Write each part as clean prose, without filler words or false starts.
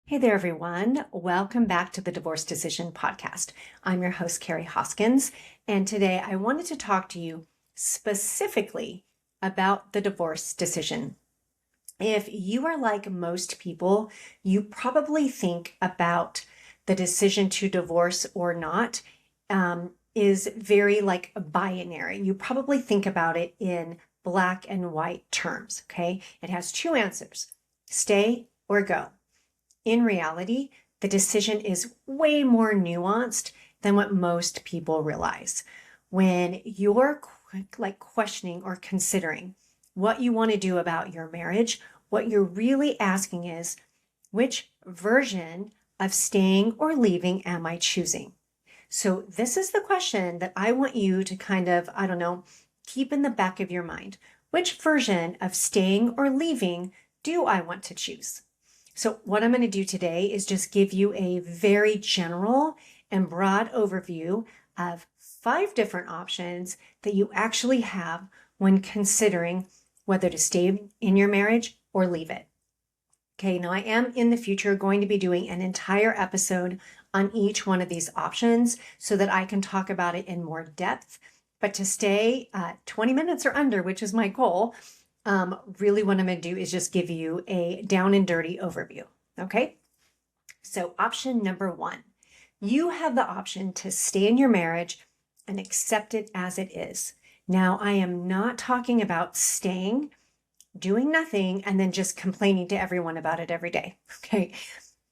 Hey there, everyone. Welcome back to the Divorce Decision Podcast. I'm your host, Kari Hoskins, and today I wanted to talk to you specifically about the divorce decision. If you are like most people, you probably think about the decision to divorce or not is very like binary. You probably think about it in black and white terms, okay? It has two answers, stay or go. In reality, the decision is way more nuanced than what most people realize. When you're questioning or considering what you want to do about your marriage, what you're really asking is, which version of staying or leaving am I choosing? So this is the question that I want you to kind of, keep in the back of your mind. Which version of staying or leaving do I want to choose? So what I'm going to do today is just give you a very general and broad overview of 5 different options that you actually have when considering whether to stay in your marriage or leave it. Okay, now I am in the future going to be doing an entire episode on each one of these options so that I can talk about it in more depth. But to stay 20 minutes or under, which is my goal, really what I'm going to do is just give you a down and dirty overview. Okay. So option number 1, you have the option to stay in your marriage and accept it as it is. Now, I am not talking about staying, doing nothing, and then just complaining to everyone about it every day. Okay.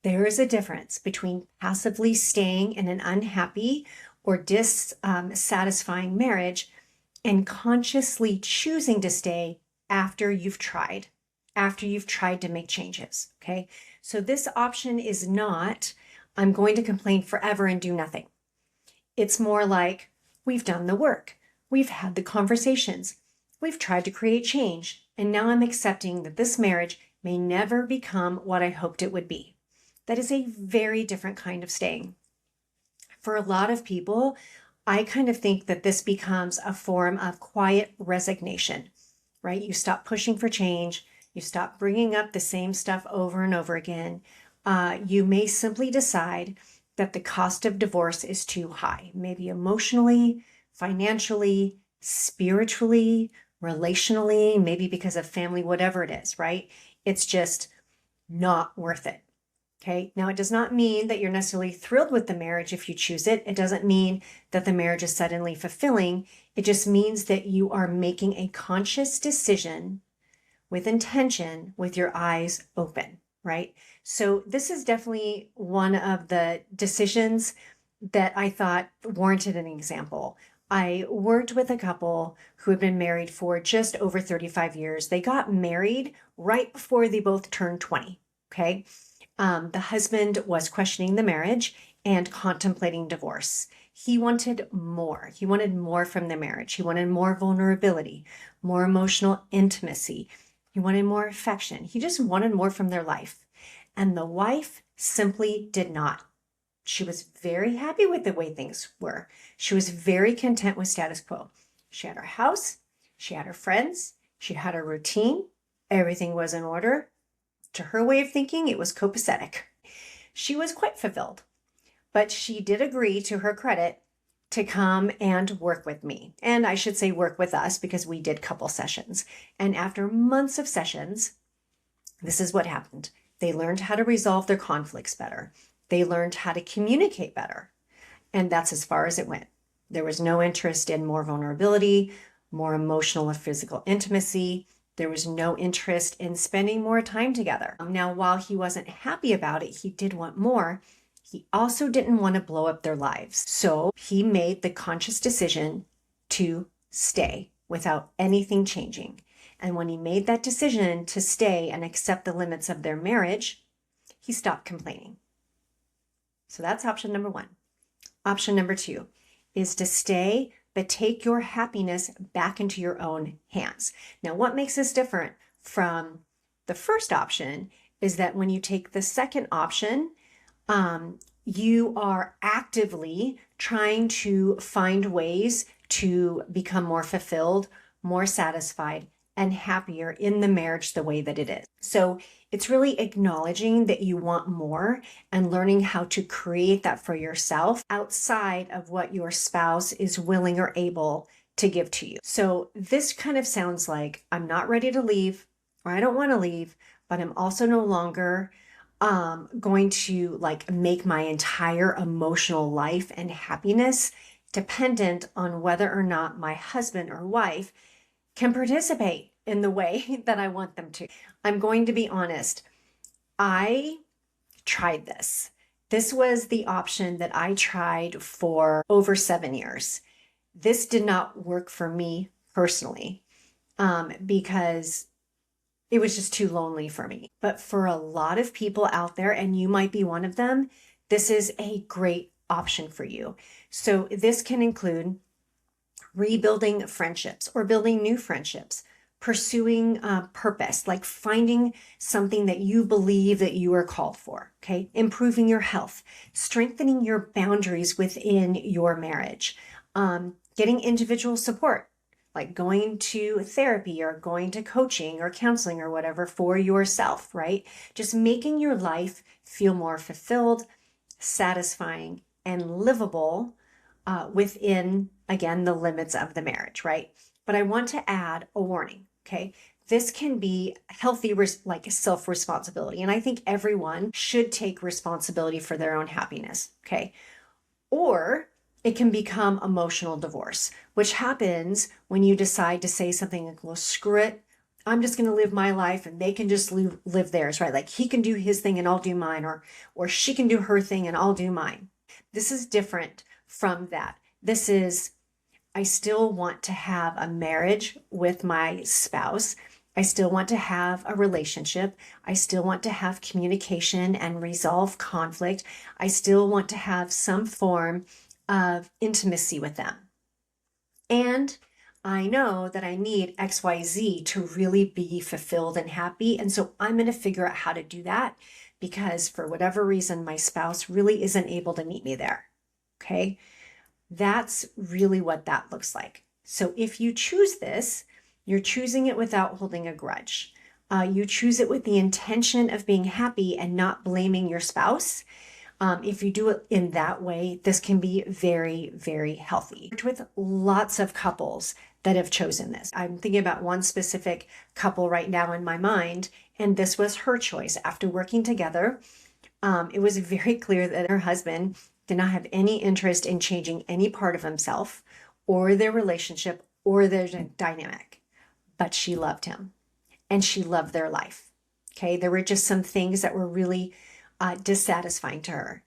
There is a difference between passively staying in an unhappy or dissatisfying marriage and consciously choosing to stay after you've tried to make changes. Okay. So this option is not, I'm going to complain forever and do nothing. It's more like we've done the work. We've had the conversations. We've tried to create change. And now I'm accepting that this marriage may never become what I hoped it would be. That is a very different kind of staying. For a lot of people, I kind of think that this becomes a form of quiet resignation. Right? You stop pushing for change. You stop bringing up the same stuff over and over again. You may simply decide that the cost of divorce is too high, maybe emotionally, financially, spiritually, relationally, maybe because of family, whatever it is, right? It's just not worth it. Okay. Now, it does not mean that you're necessarily thrilled with the marriage if you choose it. It doesn't mean that the marriage is suddenly fulfilling. It just means that you are making a conscious decision with intention, with your eyes open, right? So this is definitely one of the decisions that I thought warranted an example. I worked with a couple who had been married for just over 35 years. They got married right before they both turned 20. Okay. The husband was questioning the marriage and contemplating divorce. He wanted more. He wanted more from the marriage. He wanted more vulnerability, more emotional intimacy. He wanted more affection. He just wanted more from their life. And the wife simply did not. She was very happy with the way things were. She was very content with status quo. She had her house. She had her friends. She had her routine. Everything was in order. To her way of thinking, it was copacetic. She was quite fulfilled, but she did agree, to her credit, to come and work with me. And I should say work with us because we did couple sessions. And after months of sessions, this is what happened. They learned how to resolve their conflicts better. They learned how to communicate better. And that's as far as it went. There was no interest in more vulnerability, more emotional or physical intimacy. There was no interest in spending more time together. Now, while he wasn't happy about it, he did want more. He also didn't want to blow up their lives. So he made the conscious decision to stay without anything changing. And when he made that decision to stay and accept the limits of their marriage, he stopped complaining. So that's option number 1. Option number 2 is to stay, but take your happiness back into your own hands. Now, what makes this different from the first option is that when you take the second option, you are actively trying to find ways to become more fulfilled, more satisfied, and happier in the marriage the way that it is. So it's really acknowledging that you want more and learning how to create that for yourself outside of what your spouse is willing or able to give to you. So this kind of sounds like I'm not ready to leave, or I don't want to leave, but I'm also no longer going to like make my entire emotional life and happiness dependent on whether or not my husband or wife can participate in the way that I want them to. I'm going to be honest. I tried this. This was the option that I tried for over 7 years. This did not work for me personally because it was just too lonely for me. But for a lot of people out there, and you might be one of them, this is a great option for you. So this can include rebuilding friendships or building new friendships, pursuing purpose, like finding something that you believe that you are called for, okay? Improving your health, strengthening your boundaries within your marriage, getting individual support, like going to therapy or going to coaching or counseling or whatever for yourself, right? Just making your life feel more fulfilled, satisfying, and livable within, again, the limits of the marriage, right? But I want to add a warning, okay? This can be healthy, like self-responsibility. And I think everyone should take responsibility for their own happiness, okay? Or it can become emotional divorce, which happens when you decide to say something like, well, screw it. I'm just going to live my life and they can just live theirs, right? Like he can do his thing and I'll do mine, or she can do her thing and I'll do mine. This is different from that. This is, I still want to have a marriage with my spouse. I still want to have a relationship. I still want to have communication and resolve conflict. I still want to have some form of intimacy with them. And I know that I need XYZ to really be fulfilled and happy. And so I'm going to figure out how to do that because for whatever reason, my spouse really isn't able to meet me there. Okay. That's really what that looks like. So if you choose this, you're choosing it without holding a grudge. You choose it with the intention of being happy and not blaming your spouse. If you do it in that way, this can be very, very healthy. With lots of couples that have chosen this. I'm thinking about one specific couple right now in my mind, and this was her choice. After working together, it was very clear that her husband did not have any interest in changing any part of himself or their relationship or their dynamic, but she loved him and she loved their life. Okay, there were just some things that were really dissatisfying to her.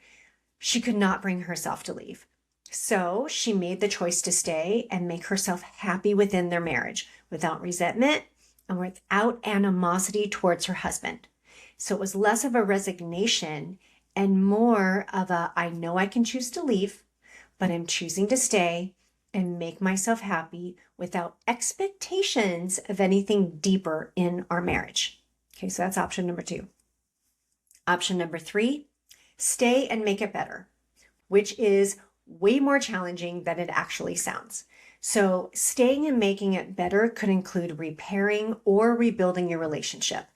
She could not bring herself to leave. So she made the choice to stay and make herself happy within their marriage without resentment and without animosity towards her husband. So it was less of a resignation and more of a, I know I can choose to leave, but I'm choosing to stay and make myself happy without expectations of anything deeper in our marriage. Okay, so that's option number 2. Option number 3, stay and make it better, which is way more challenging than it actually sounds. So staying and making it better could include repairing or rebuilding your relationship.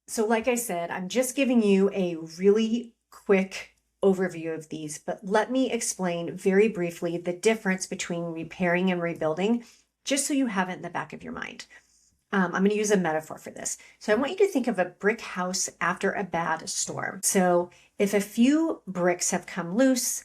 So like I said, I'm just giving you a really quick overview of these, but let me explain very briefly the difference between repairing and rebuilding, just so you have it in the back of your mind. I'm going to use a metaphor for this. So I want you to think of a brick house after a bad storm. So if a few bricks have come loose,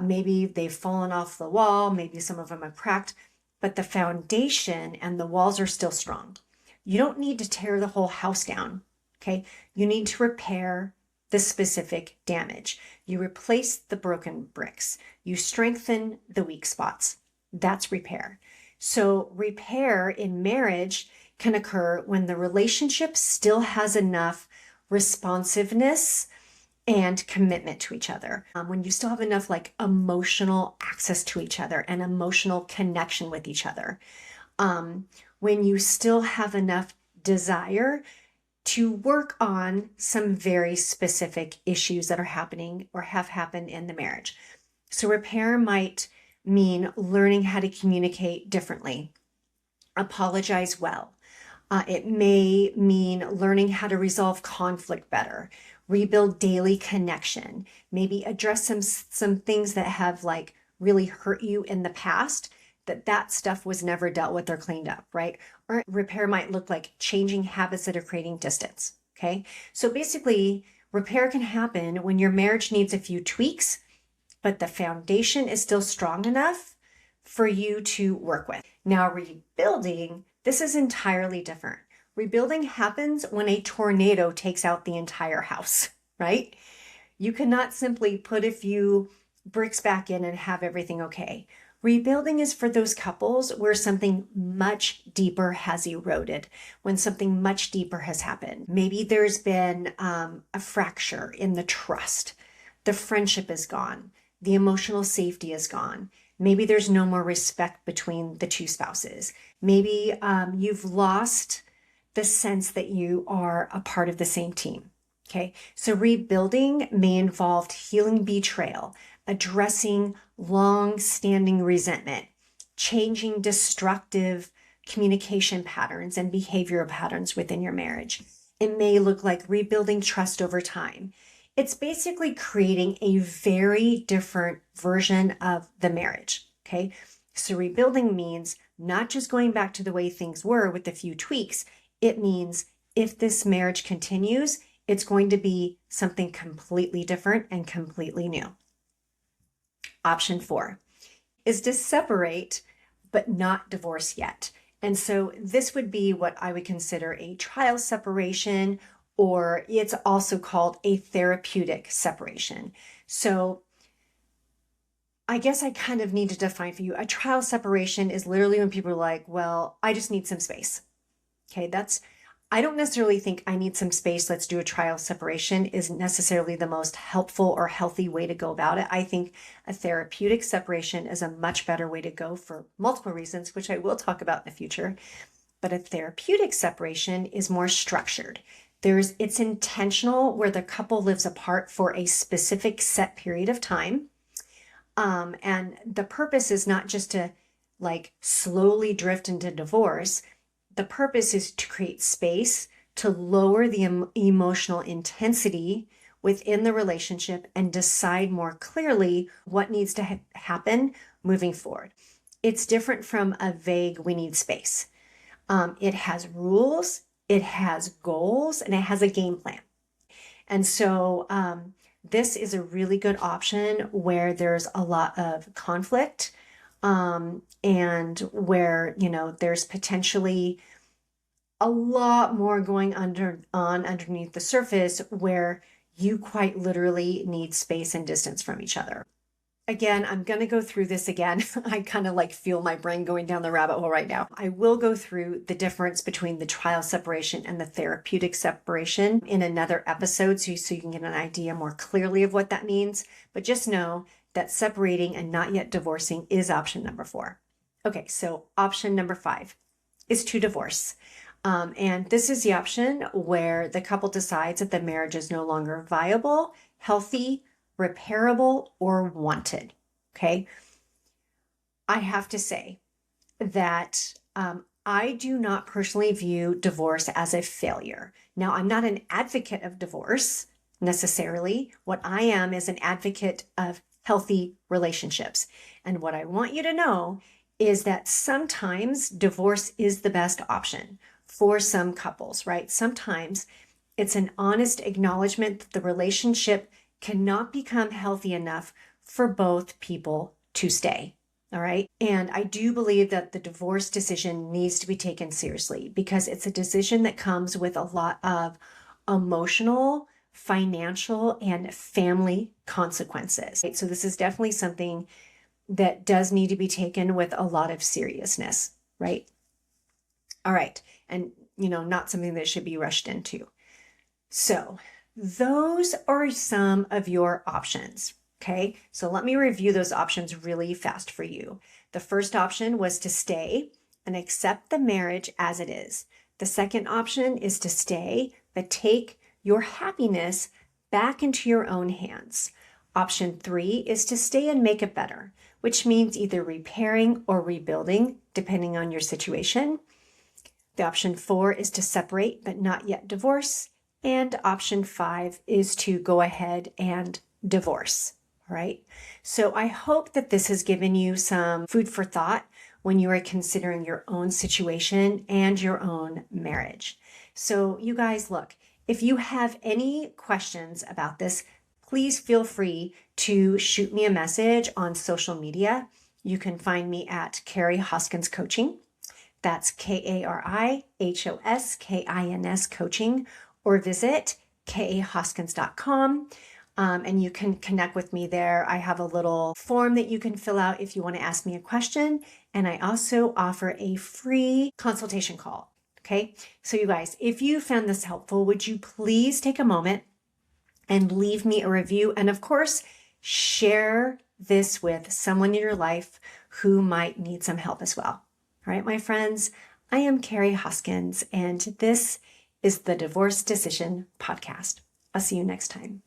maybe they've fallen off the wall, maybe some of them are cracked, but the foundation and the walls are still strong. You don't need to tear the whole house down, okay? You need to repair the specific damage. You replace the broken bricks. You strengthen the weak spots. That's repair. So repair in marriage can occur when the relationship still has enough responsiveness and commitment to each other. When you still have enough like emotional access to each other and emotional connection with each other. When you still have enough desire to work on some very specific issues that are happening or have happened in the marriage. So repair might mean learning how to communicate differently, apologize well. It may mean learning how to resolve conflict better, rebuild daily connection, maybe address some things that have like really hurt you in the past, that stuff was never dealt with or cleaned up, right? Or repair might look like changing habits that are creating distance, okay? So basically, repair can happen when your marriage needs a few tweaks, but the foundation is still strong enough for you to work with. Now, rebuilding, this is entirely different. Rebuilding happens when a tornado takes out the entire house, right? You cannot simply put a few bricks back in and have everything okay. Rebuilding is for those couples where something much deeper has eroded, when something much deeper has happened. Maybe there's been a fracture in the trust. The friendship is gone. The emotional safety is gone. Maybe there's no more respect between the two spouses. Maybe you've lost the sense that you are a part of the same team. Okay, so rebuilding may involve healing betrayal, addressing long-standing resentment, changing destructive communication patterns and behavioral patterns within your marriage. It may look like rebuilding trust over time. It's basically creating a very different version of the marriage, okay? So rebuilding means not just going back to the way things were with a few tweaks. It means if this marriage continues, it's going to be something completely different and completely new. Option 4 is to separate, but not divorce yet. And so this would be what I would consider a trial separation, or it's also called a therapeutic separation. So I guess I kind of need to define for you. A trial separation is literally when people are like, well, I just need some space. Okay, I don't necessarily think I need some space, let's do a trial separation isn't necessarily the most helpful or healthy way to go about it. I think a therapeutic separation is a much better way to go for multiple reasons, which I will talk about in the future. But a therapeutic separation is more structured. It's intentional, where the couple lives apart for a specific set period of time. And the purpose is not just to like slowly drift into divorce. The purpose is to create space to lower the emotional intensity within the relationship and decide more clearly what needs to happen moving forward. It's different from a vague, we need space. It has rules, it has goals, and it has a game plan. And so this is a really good option where there's a lot of conflict, and where, there's potentially a lot more going on underneath the surface, where you quite literally need space and distance from each other. Again, I'm going to go through this again. I kind of like feel my brain going down the rabbit hole right now. I will go through the difference between the trial separation and the therapeutic separation in another episode, so you can get an idea more clearly of what that means. But just know that separating and not yet divorcing is option number 4. Okay, so option number 5 is to divorce. And this is the option where the couple decides that the marriage is no longer viable, healthy, repairable, or wanted. Okay. I have to say that I do not personally view divorce as a failure. Now, I'm not an advocate of divorce necessarily. What I am is an advocate of healthy relationships. And what I want you to know is that sometimes divorce is the best option for some couples, right? Sometimes it's an honest acknowledgement that the relationship cannot become healthy enough for both people to stay. All right. And I do believe that the divorce decision needs to be taken seriously, because it's a decision that comes with a lot of emotional, financial, and family consequences. Right? So this is definitely something that does need to be taken with a lot of seriousness, right? All right. And, not something that should be rushed into. So those are some of your options. Okay. So let me review those options really fast for you. The first option was to stay and accept the marriage as it is. The second option is to stay, but take your happiness back into your own hands. Option 3 is to stay and make it better, which means either repairing or rebuilding, depending on your situation. The option 4 is to separate but not yet divorce. And option 5 is to go ahead and divorce, right? So I hope that this has given you some food for thought when you are considering your own situation and your own marriage. So you guys, look, if you have any questions about this, please feel free to shoot me a message on social media. You can find me at Kari Hoskins Coaching. That's KariHoskins Coaching, or visit kahoskins.com. And you can connect with me there. I have a little form that you can fill out if you want to ask me a question. And I also offer a free consultation call. Okay. So you guys, if you found this helpful, would you please take a moment and leave me a review? And of course, share this with someone in your life who might need some help as well. All right, my friends, I am Kari Hoskins, and this is the Divorce Decision Podcast. I'll see you next time.